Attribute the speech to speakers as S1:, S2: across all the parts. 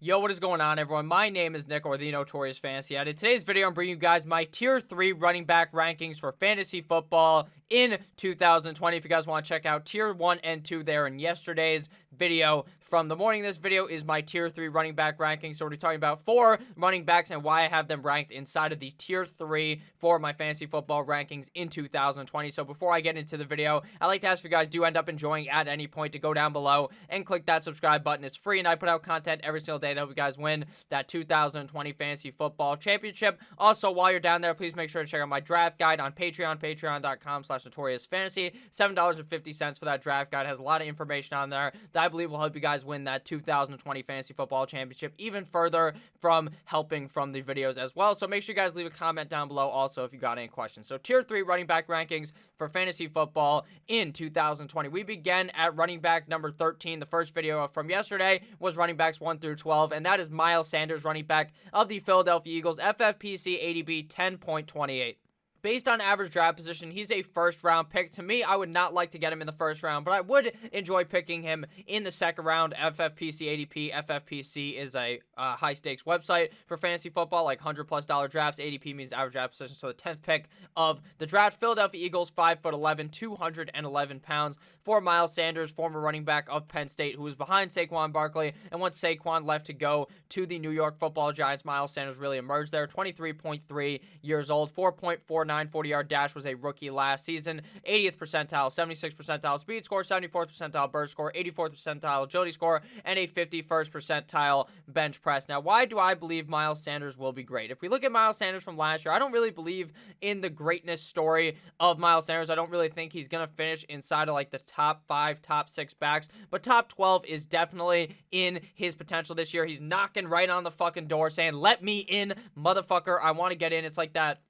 S1: Yo, what is going on, everyone? My name is Nick, or the Notorious Fantasy Addict. In today's video, I'm bringing you guys my Tier 3 running back rankings for fantasy football in 2020. If you guys want to check out Tier 1 and 2 there in yesterday's video from the morning, this video is my Tier 3 running back rankings. So we're talking about 4 running backs and why I have them ranked inside of the Tier 3 for my fantasy football rankings in 2020. So before I get into the video, I'd like to ask if you guys do end up enjoying at any point to go down below and click that subscribe button. It's free, and I put out content every single day to help you guys win that 2020 fantasy football championship. Also, while you're down there, please make sure to check out my draft guide on Patreon, patreon.com/notoriousfantasy. $7.50 for that draft guide. It has a lot of information on there that I believe will help you guys win that 2020 fantasy football championship even further from helping from the videos as well. So make sure you guys leave a comment down below also if you got any questions. So Tier 3 running back rankings for fantasy football in 2020. We begin at running back number 13. The first video from yesterday was running backs 1 through 12, and that is Miles Sanders, running back of the Philadelphia Eagles, FFPC ADP 10.28. Based on average draft position, he's a first-round pick. To me, I would not like to get him in the first round, but I would enjoy picking him in the second round. FFPC ADP. FFPC is a high-stakes website for fantasy football, like $100+ drafts. ADP means average draft position, so the 10th pick of the draft. Philadelphia Eagles, 5'11", 211 pounds. For Miles Sanders, former running back of Penn State, who was behind Saquon Barkley, and once Saquon left to go to the New York Football Giants, Miles Sanders really emerged there. 23.3 years old, 4.49 40-yard dash, was a rookie last season. 80th percentile, 76th percentile speed score, 74th percentile burst score, 84th percentile agility score, and a 51st percentile bench press. Now, why do I believe Miles Sanders will be great? If we look at Miles Sanders from last year, I don't really believe in the greatness story of Miles Sanders. I don't really think he's going to finish inside of like the top 5, top 6 backs, but top 12 is definitely in his potential this year. He's knocking right on the fucking door saying, "Let me in, motherfucker. I want to get in." It's like that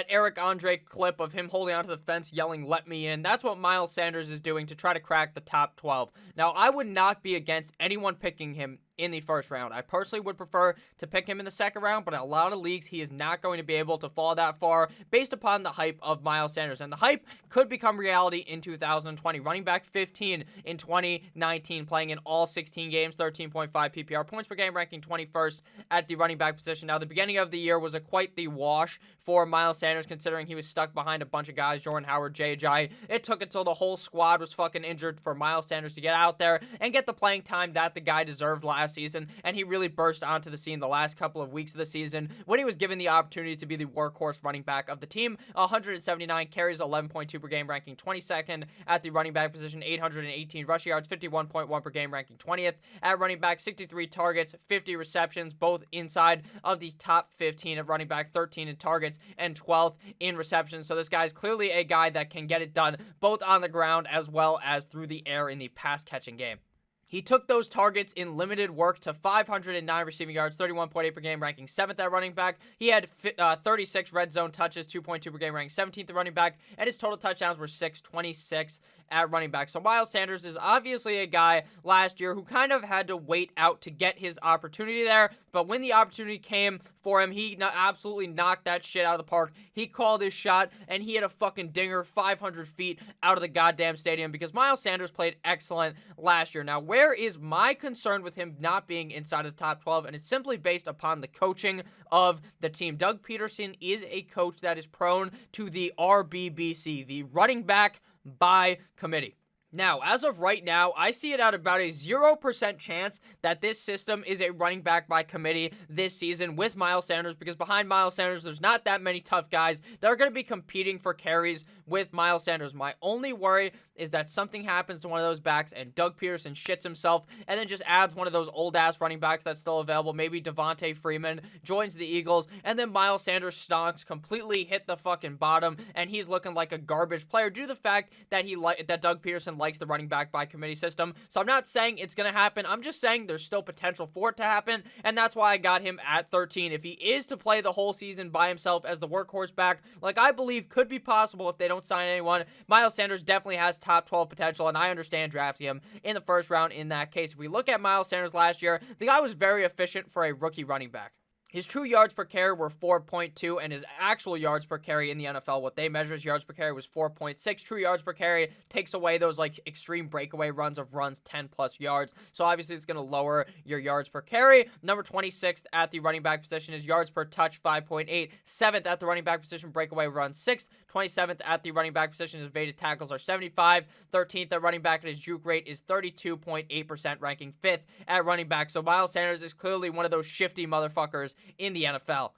S1: Eric Andre clip of him holding onto the fence yelling, "Let me in." That's what Miles Sanders is doing to try to crack the top 12. Now, I would not be against anyone picking him in the first round. I personally would prefer to pick him in the second round, but in a lot of leagues, he is not going to be able to fall that far based upon the hype of Miles Sanders. And the hype could become reality in 2020. Running back 15 in 2019, playing in all 16 games, 13.5 PPR points per game, ranking 21st at the running back position. Now, the beginning of the year was quite the wash for Miles Sanders, considering he was stuck behind a bunch of guys, Jordan Howard, J.J. It took until the whole squad was fucking injured for Miles Sanders to get out there and get the playing time that the guy deserved last season, and he really burst onto the scene the last couple of weeks of the season when he was given the opportunity to be the workhorse running back of the team. 179 carries, 11.2 per game, ranking 22nd at the running back position. 818 rush yards, 51.1 per game, ranking 20th at running back. 63 targets, 50 receptions, both inside of the top 15 at running back. 13 in targets and 12th in receptions. So this guy is clearly a guy that can get it done both on the ground as well as through the air in the pass catching game. He took those targets in limited work to 509 receiving yards, 31.8 per game, ranking 7th at running back. He had 36 red zone touches, 2.2 per game, ranking 17th at running back, and his total touchdowns were 26 at running back. So Miles Sanders is obviously a guy last year who kind of had to wait out to get his opportunity there, but when the opportunity came for him, he absolutely knocked that shit out of the park. He called his shot, and he had a fucking dinger 500 feet out of the goddamn stadium because Miles Sanders played excellent last year. Now, where is my concern with him not being inside of the top 12? And it's simply based upon the coaching of the team. Doug Peterson is a coach that is prone to the RBBC, the running back by committee. Now, as of right now, I see it at about a 0% chance that this system is a running back by committee this season with Miles Sanders, because behind Miles Sanders, there's not that many tough guys that are going to be competing for carries with Miles Sanders. My only worry is that something happens to one of those backs and Doug Peterson shits himself and then just adds one of those old-ass running backs that's still available. Maybe Devontae Freeman joins the Eagles, and then Miles Sanders stonks, completely hit the fucking bottom, and he's looking like a garbage player due to the fact that that Doug Peterson likes the running back by committee system. So I'm not saying it's going to happen. I'm just saying there's still potential for it to happen, and that's why I got him at 13. If he is to play the whole season by himself as the workhorse back, like I believe could be possible if they don't sign anyone, Miles Sanders definitely has top 12 potential, and I understand drafting him in the first round in that case. If we look at Miles Sanders last year, the guy was very efficient for a rookie running back. His true yards per carry were 4.2, and his actual yards per carry in the NFL, what they measure as yards per carry, was 4.6. True yards per carry takes away those like extreme breakaway runs of runs 10 plus yards. So obviously it's going to lower your yards per carry. Number 26th at the running back position is yards per touch, 5.8. 7th at the running back position, breakaway runs 6th. 27th at the running back position, his evaded tackles are 75. 13th at running back, and his juke rate is 32.8%, ranking 5th at running back. So Miles Sanders is clearly one of those shifty motherfuckers in the NFL.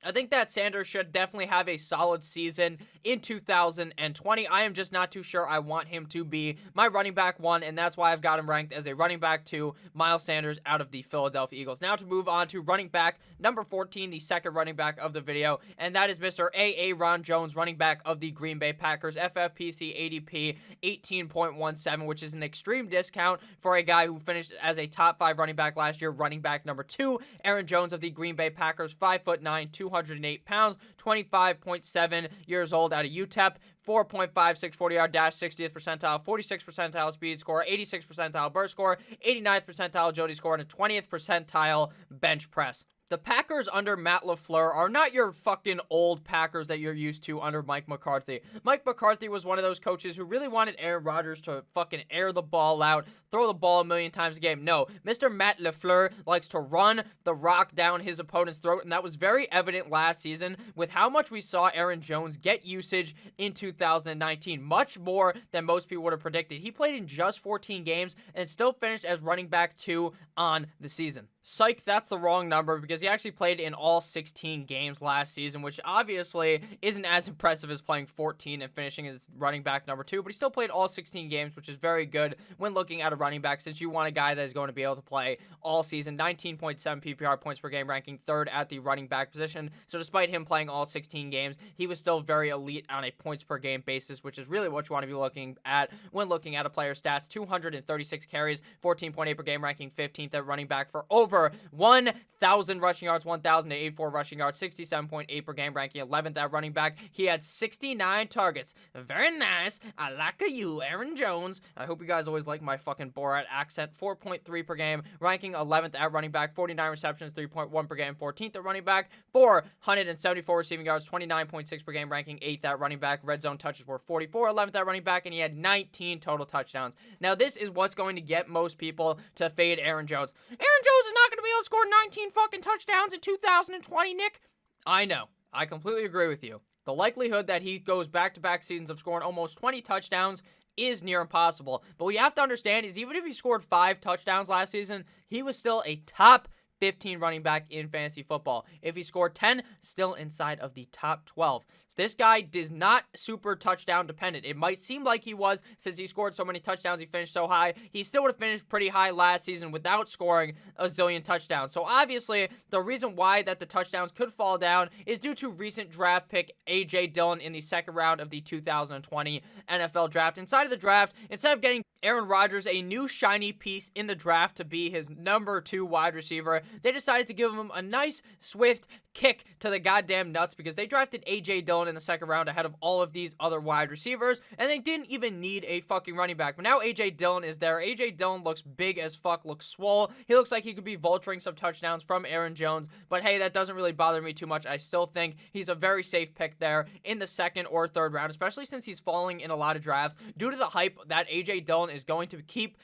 S1: I think that Sanders should definitely have a solid season in 2020. I am just not too sure I want him to be my running back 1, and that's why I've got him ranked as a running back 2, Miles Sanders out of the Philadelphia Eagles. Now to move on to running back number 14, the second running back of the video, and that is Mr. Aaron Jones, running back of the Green Bay Packers. FFPC ADP 18.17, which is an extreme discount for a guy who finished as a top 5 running back last year, running back number 2. Aaron Jones of the Green Bay Packers, 5'9", 208 pounds, 25.7 years old out of UTEP, 4.56 40-yard dash, 60th percentile, 46th percentile speed score, 86th percentile burst score, 89th percentile agility score, and a 20th percentile bench press. The Packers under Matt LaFleur are not your fucking old Packers that you're used to under Mike McCarthy. Mike McCarthy was one of those coaches who really wanted Aaron Rodgers to fucking air the ball out, throw the ball a million times a game. No, Mr. Matt LaFleur likes to run the rock down his opponent's throat, and that was very evident last season with how much we saw Aaron Jones get usage in 2019, much more than most people would have predicted. He played in just 14 games and still finished as running back 2 on the season. Psych, that's the wrong number because he actually played in all 16 games last season, which obviously isn't as impressive as playing 14 and finishing as running back number 2, but he still played all 16 games, which is very good when looking at a running back since you want a guy that is going to be able to play all season. 19.7 PPR points per game, ranking 3rd at the running back position. So despite him playing all 16 games, he was still very elite on a points per game basis, which is really what you want to be looking at when looking at a player's stats. 236 carries, 14.8 per game, ranking 15th at running back for over 1,000 rushing yards, 1,084 rushing yards, 67.8 per game, ranking 11th at running back. He had 69 targets. Very nice. I like you, Aaron Jones. I hope you guys always like my fucking Borat accent. 4.3 per game, ranking 11th at running back, 49 receptions, 3.1 per game, 14th at running back, 474 receiving yards, 29.6 per game, ranking 8th at running back. Red zone touches were 44, 11th at running back, and he had 19 total touchdowns. Now, this is what's going to get most people to fade Aaron Jones. Aaron Jones is not going to be able to score 19 fucking touchdowns in 2020, Nick. I know. I completely agree with you. The likelihood that he goes back-to-back seasons of scoring almost 20 touchdowns is near impossible. But what you have to understand is even if he scored 5 touchdowns last season, he was still a top 15 running back in fantasy football. If he scored 10, still inside of the top 12. So this guy is not super touchdown dependent. It might seem like he was since he scored so many touchdowns, he finished so high. He still would have finished pretty high last season without scoring a zillion touchdowns. So obviously, the reason why that the touchdowns could fall down is due to recent draft pick A.J. Dillon in the second round of the 2020 NFL draft. Inside of the draft, instead of getting Aaron Rodgers a new shiny piece in the draft to be his number 2 wide receiver, they decided to give him a nice, swift kick to the goddamn nuts because they drafted A.J. Dillon in the second round ahead of all of these other wide receivers, and they didn't even need a fucking running back. But now A.J. Dillon is there. A.J. Dillon looks big as fuck, looks swole. He looks like he could be vulturing some touchdowns from Aaron Jones, but hey, that doesn't really bother me too much. I still think he's a very safe pick there in the second or third round, especially since he's falling in a lot of drafts due to the hype that A.J. Dillon is going to keep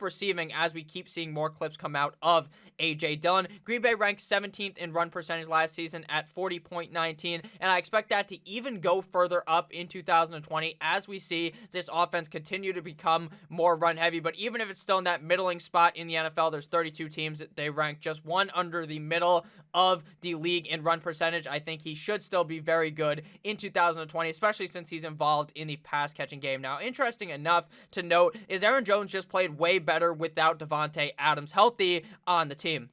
S1: receiving as we keep seeing more clips come out of A.J. Dillon. Green Bay ranked 17th in run percentage last season at 40.19, and I expect that to even go further up in 2020 as we see this offense continue to become more run heavy. But even if it's still in that middling spot in the NFL, there's 32 teams that they rank just one under the middle of the league in run percentage. I think he should still be very good in 2020, especially since he's involved in the pass catching game. Now, interesting enough to note is Aaron Jones just played way better without Davante Adams healthy on the team,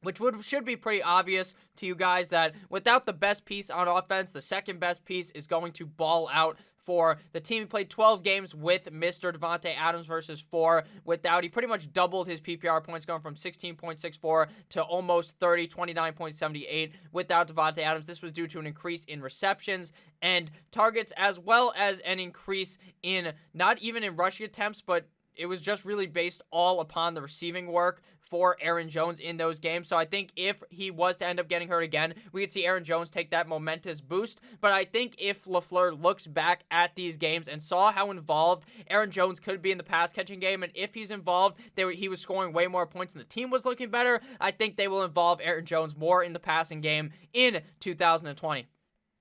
S1: which should be pretty obvious to you guys that without the best piece on offense, the second best piece is going to ball out for the team. He played 12 games with Mr. Davante Adams versus 4 without. He pretty much doubled his PPR points, going from 16.64 to almost 30, 29.78 without Davante Adams. This was due to an increase in receptions and targets, as well as an increase in not even in rushing attempts, but it was just really based all upon the receiving work for Aaron Jones in those games. So I think if he was to end up getting hurt again, we could see Aaron Jones take that momentous boost. But I think if LaFleur looks back at these games and saw how involved Aaron Jones could be in the pass catching game, and if he's involved, he was scoring way more points and the team was looking better, I think they will involve Aaron Jones more in the passing game in 2020.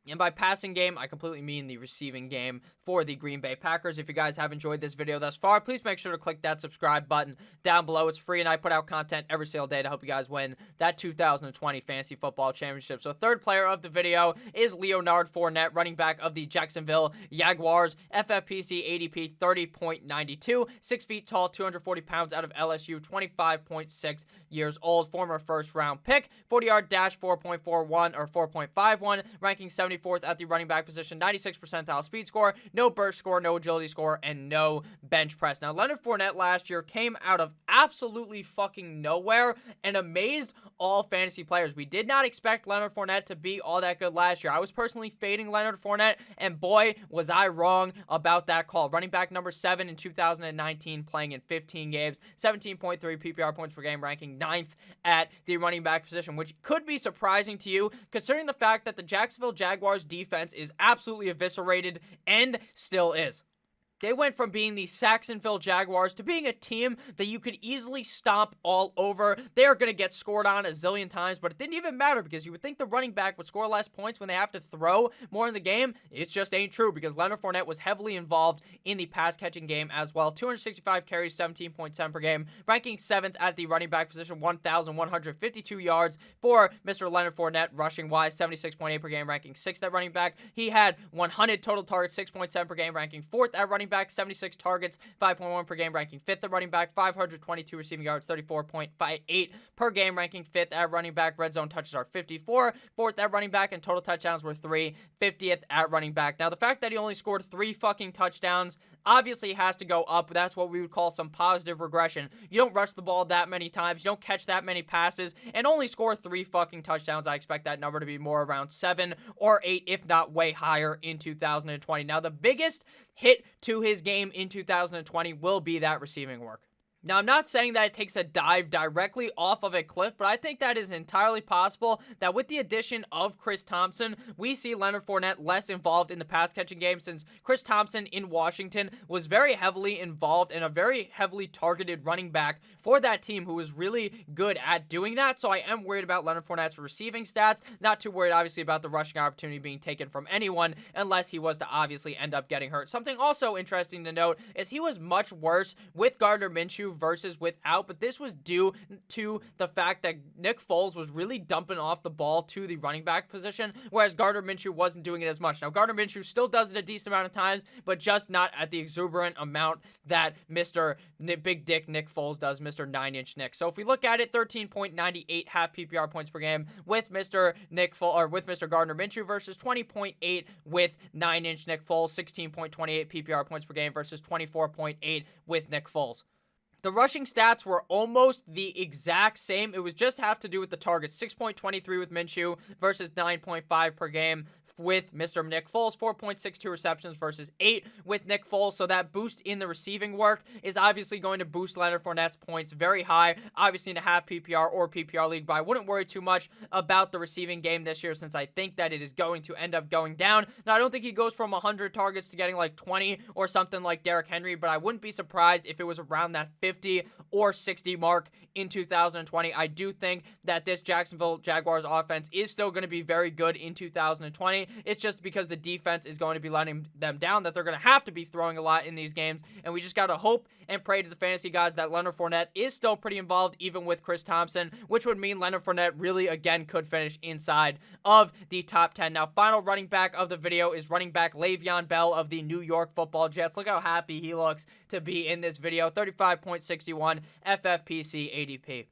S1: And by passing game, I completely mean the receiving game for the Green Bay Packers. If you guys have enjoyed this video thus far, please make sure to click that subscribe button down below. It's free, and I put out content every single day to help you guys win that 2020 Fantasy Football Championship. So third player of the video is Leonard Fournette, running back of the Jacksonville Jaguars. FFPC ADP 30.92, 6 feet tall, 240 pounds, out of LSU, 25.6 years old, former first-round pick, 40-yard dash 4.41 or 4.51, ranking 74th at the running back position, 96th percentile speed score, no burst score, no agility score, and no bench press. Now, Leonard Fournette last year came out of absolutely fucking nowhere and amazed all fantasy players. We did not expect Leonard Fournette to be all that good last year. I was personally fading Leonard Fournette, and boy, was I wrong about that call. Running back number 7 in 2019, playing in 15 games, 17.3 PPR points per game, ranking 9th at the running back position, which could be surprising to you, considering the fact that the Jacksonville Jaguars defense is absolutely eviscerated and still is. They went from being the Saxonville Jaguars to being a team that you could easily stomp all over. They are going to get scored on a zillion times, but it didn't even matter because you would think the running back would score less points when they have to throw more in the game. It just ain't true because Leonard Fournette was heavily involved in the pass-catching game as well. 265 carries, 17.7 per game, ranking 7th at the running back position, 1,152 yards for Mr. Leonard Fournette, rushing-wise, 76.8 per game, ranking 6th at running back. He had 100 total targets, 6.7 per game, ranking 4th at running back, 76 targets, 5.1 per game, ranking 5th at running back, 522 receiving yards, 34.58 per game, ranking 5th at running back. Red zone touches are 54, 4th at running back, and total touchdowns were 3, 50th at running back. Now, the fact that he only scored 3 fucking touchdowns obviously has to go up. That's what we would call some positive regression. You don't rush the ball that many times, you don't catch that many passes, and only score 3 fucking touchdowns. I expect that number to be more around 7 or 8, if not way higher in 2020. Now, the biggest hit to his game in 2020 will be that receiving work. Now, I'm not saying that it takes a dive directly off of a cliff, but I think that is entirely possible that with the addition of Chris Thompson, we see Leonard Fournette less involved in the pass-catching game, since Chris Thompson in Washington was very heavily involved and a very heavily targeted running back for that team who was really good at doing that. So I am worried about Leonard Fournette's receiving stats. Not too worried, obviously, about the rushing opportunity being taken from anyone unless he was to obviously end up getting hurt. Something also interesting to note is he was much worse with Gardner Minshew versus without, but this was due to the fact that Nick Foles was really dumping off the ball to the running back position, whereas Gardner Minshew wasn't doing it as much. Now, Gardner Minshew still does it a decent amount of times, but just not at the exuberant amount that Mr. Big Dick Nick Foles does, Mr. 9-inch Nick. So if we look at it, 13.98 half PPR points per game with Mr. Gardner Minshew versus 20.8 with 9-inch Nick Foles, 16.28 PPR points per game versus 24.8 with Nick Foles. The rushing stats were almost the exact same. It was just have to do with the targets. 6.23 with Minshew versus 9.5 per game with Mr. Nick Foles. 4.62 receptions versus 8 with Nick Foles. So that boost in the receiving work is obviously going to boost Leonard Fournette's points very high. Obviously in a half PPR or PPR league, but I wouldn't worry too much about the receiving game this year since I think that it is going to end up going down. Now, I don't think he goes from 100 targets to getting like 20 or something like Derrick Henry, but I wouldn't be surprised if it was around that 50 or 60 mark in 2020. I do think that this Jacksonville Jaguars offense is still going to be very good in 2020. It's just because the defense is going to be letting them down that they're going to have to be throwing a lot in these games, and we just got to hope and pray to the fantasy gods that Leonard Fournette is still pretty involved even with Chris Thompson, which would mean Leonard Fournette really again could finish inside of the top 10. Now, final running back of the video is running back Le'Veon Bell of the New York Football Jets. Look how happy he looks to be in this video. 35.61 FFPC ADP.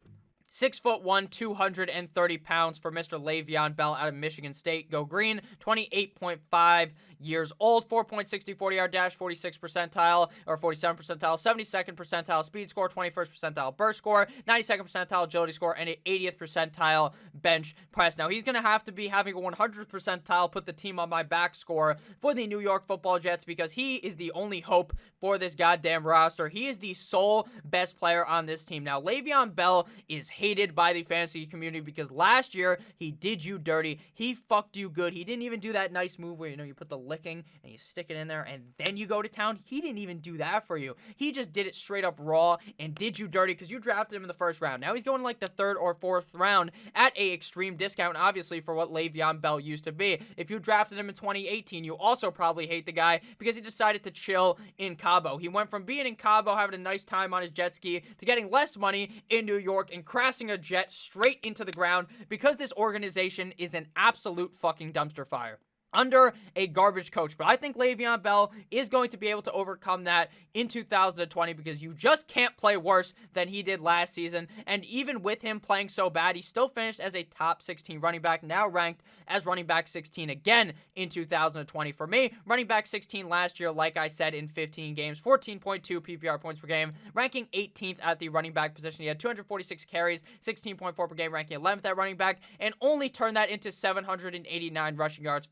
S1: 6'1", 230 pounds for Mr. Le'Veon Bell out of Michigan State. Go green. 28.5 years old. 4.60 40-yard dash, 46th percentile or 47th percentile, 72nd percentile speed score, 21st percentile burst score, 92nd percentile agility score, and an 80th percentile bench press. Now he's going to have to be having a 100th percentile put the team on my back score for the New York Football Jets because he is the only hope for this goddamn roster. He is the sole best player on this team. Now Le'Veon Bell is hated by the fantasy community because last year he did you dirty. He fucked you good. He didn't even do that nice move where, you put the licking and you stick it in there and then you go to town. He didn't even do that for you. He just did it straight up raw and did you dirty because you drafted him in the first round. Now he's going like the third or fourth round at a extreme discount, obviously, for what Le'Veon Bell used to be. If you drafted him in 2018, you also probably hate the guy because he decided to chill in Cabo. He went from being in Cabo, having a nice time on his jet ski, to getting less money in New York and crashing a jet straight into the ground because this organization is an absolute fucking dumpster fire under a garbage coach. But I think Le'Veon Bell is going to be able to overcome that in 2020 because you just can't play worse than he did last season. And even with him playing so bad, he still finished as a top 16 running back, now ranked as running back 16 again in 2020. For me, running back 16 last year, like I said, in 15 games, 14.2 PPR points per game, ranking 18th at the running back position. He had 246 carries, 16.4 per game, ranking 11th at running back, and only turned that into 789 rushing yards,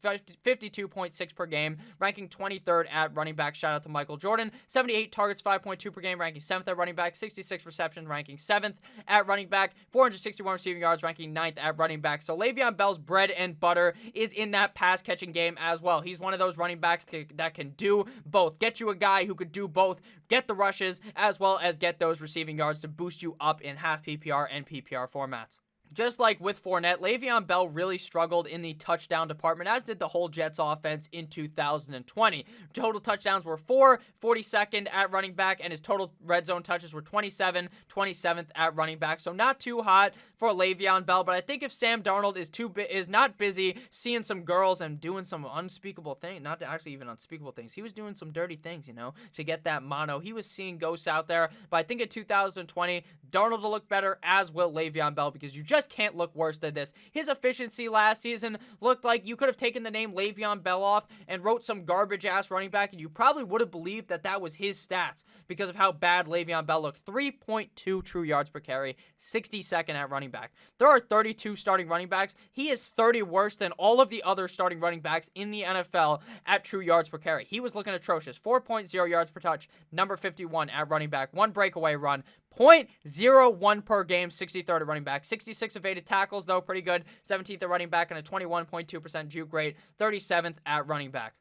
S1: 52.6 per game, ranking 23rd at running back. Shout out to Michael Jordan. 78 targets, 5.2 per game, ranking 7th at running back. 66 receptions, ranking 7th at running back. 461 receiving yards, ranking 9th at running back. So Le'Veon Bell's bread and butter is in that pass catching game as well. He's one of those running backs that can do both. Get you a guy who could do both, get the rushes, as well as get those receiving yards to boost you up in half PPR and PPR formats. Just like with Fournette, Le'Veon Bell really struggled in the touchdown department, as did the whole Jets offense in 2020. Total touchdowns were 4, 42nd at running back, and his total red zone touches were 27, 27th at running back. So not too hot for Le'Veon Bell, but I think if Sam Darnold is not busy seeing some girls and doing some unspeakable things, not actually even unspeakable things, he was doing some dirty things, to get that mono. He was seeing ghosts out there, but I think in 2020, Darnold will look better, as will Le'Veon Bell, because you just can't look worse than this. His efficiency last season looked like you could have taken the name Le'Veon Bell off and wrote some garbage-ass running back, and you probably would have believed that that was his stats because of how bad Le'Veon Bell looked. 3.2 true yards per carry, 62nd at running back. There are 32 starting running backs. He is 30 worse than all of the other starting running backs in the NFL at true yards per carry. He was looking atrocious. 4.0 yards per touch, number 51 at running back. One breakaway run, 0.01 per game, 63rd at running back. 66 evaded tackles, though, pretty good. 17th at running back and a 21.2% juke rate. 37th at running back.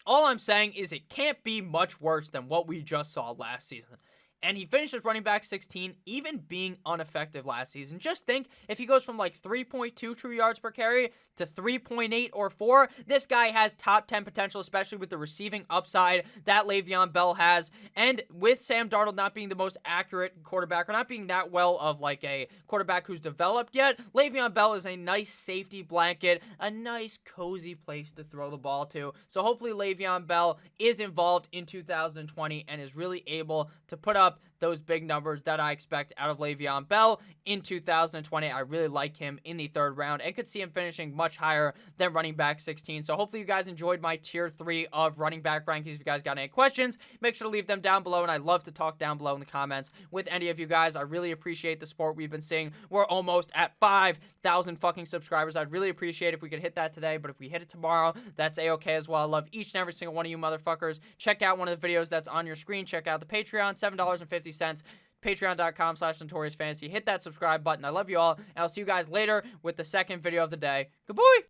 S1: All I'm saying is it can't be much worse than what we just saw last season. And he finished as running back 16, even being ineffective last season. Just think, if he goes from like 3.2 true yards per carry to 3.8 or 4, this guy has top 10 potential, especially with the receiving upside that Le'Veon Bell has. And with Sam Darnold not being the most accurate quarterback, or not being that well of like a quarterback who's developed yet, Le'Veon Bell is a nice safety blanket, a nice cozy place to throw the ball to. So hopefully Le'Veon Bell is involved in 2020 and is really able to put up those big numbers that I expect out of Le'Veon Bell in 2020. I really like him in the third round and could see him finishing much higher than running back 16. So hopefully you guys enjoyed my tier 3 of running back rankings. If you guys got any questions, make sure to leave them down below, and I'd love to talk down below in the comments with any of you guys. I really appreciate the support we've been seeing. We're almost at 5,000 fucking subscribers. I'd really appreciate if we could hit that today, but if we hit it tomorrow, that's a-okay as well. I love each and every single one of you motherfuckers. Check out one of the videos that's on your screen. Check out the Patreon, $7.50. Patreon.com/NotoriousFantasy. Hit that subscribe button. I love you all, and I'll see you guys later with the second video of the day. Goodbye!